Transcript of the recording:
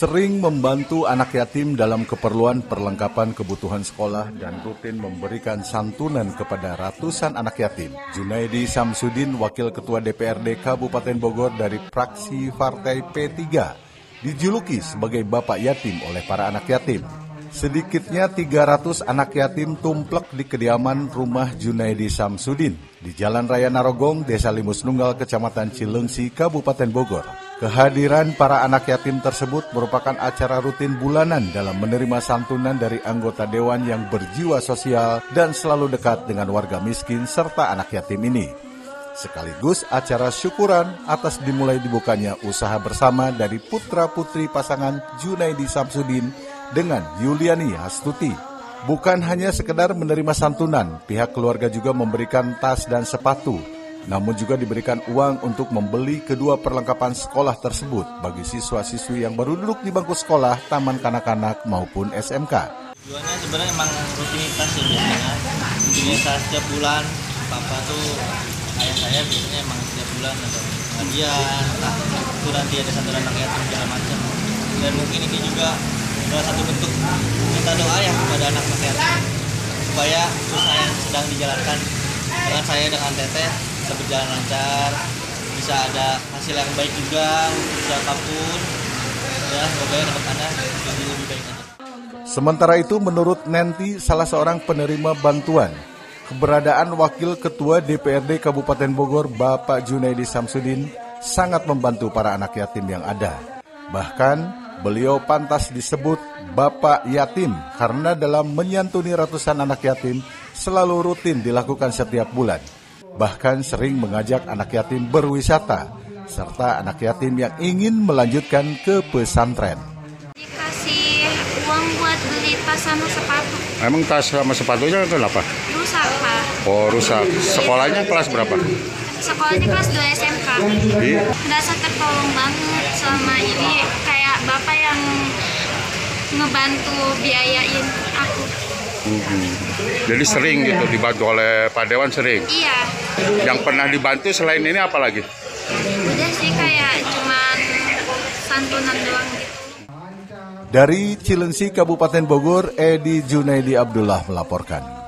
sering membantu anak yatim dalam keperluan perlengkapan kebutuhan sekolah dan rutin memberikan santunan kepada ratusan anak yatim. Junaidi Samsudin, Wakil Ketua DPRD Kabupaten Bogor dari fraksi Partai P3, dijuluki sebagai Bapak Yatim oleh para anak yatim. Sedikitnya 300 anak yatim tumplek di kediaman rumah Junaidi Samsudin di Jalan Raya Narogong, Desa Limus Nunggal, Kecamatan Cilengsi, Kabupaten Bogor. Kehadiran para anak yatim tersebut merupakan acara rutin bulanan dalam menerima santunan dari anggota dewan yang berjiwa sosial dan selalu dekat dengan warga miskin serta anak yatim ini. Sekaligus acara syukuran atas dimulai dibukanya usaha bersama dari putra-putri pasangan Junaidi Samsudin dengan Yuliani Astuti. Bukan hanya sekedar menerima santunan, pihak keluarga juga memberikan tas dan sepatu, namun juga diberikan uang untuk membeli kedua perlengkapan sekolah tersebut bagi siswa-siswi yang baru duduk di bangku sekolah, taman kanak-kanak maupun SMK. Tujuannya sebenarnya emang rutinitas ya biasanya. Rutinitas setiap bulan, papa tuh ayah saya biasanya emang setiap bulan ada pengajian, itu nanti ada santunan anak yatim segala macam. Dan mungkin ini juga adalah satu bentuk minta doa ya kepada anak-anak yatim supaya usaha yang sedang dijalankan dengan saya dengan Teteh bisa berjalan lancar, bisa ada hasil yang baik juga untuk siapapun ya, semoga anak-anak jadi lebih baik aja. Sementara itu menurut Nenti, salah seorang penerima bantuan, keberadaan Wakil Ketua DPRD Kabupaten Bogor Bapak Junaidi Samsudin sangat membantu para anak yatim yang ada. Bahkan beliau pantas disebut Bapak Yatim karena dalam menyantuni ratusan anak yatim selalu rutin dilakukan setiap bulan. Bahkan sering mengajak anak yatim berwisata, serta anak yatim yang ingin melanjutkan ke pesantren. Dikasih uang buat beli tas sama sepatu. Emang tas sama sepatunya kenapa? Rusak, Pak. Oh, rusak. Sekolahnya kelas berapa? Sekolahnya kelas 2 SMK. Merasa tertolong banget selama ini, kayak Bapak yang ngebantu biayain aku. Jadi sering gitu dibantu oleh Pak Dewan, sering? Iya. Yang pernah dibantu selain ini apa lagi? Udah sih kayak cuman santunan doang gitu. Dari Cilengsi, Kabupaten Bogor, Edi Junaidi Abdullah melaporkan.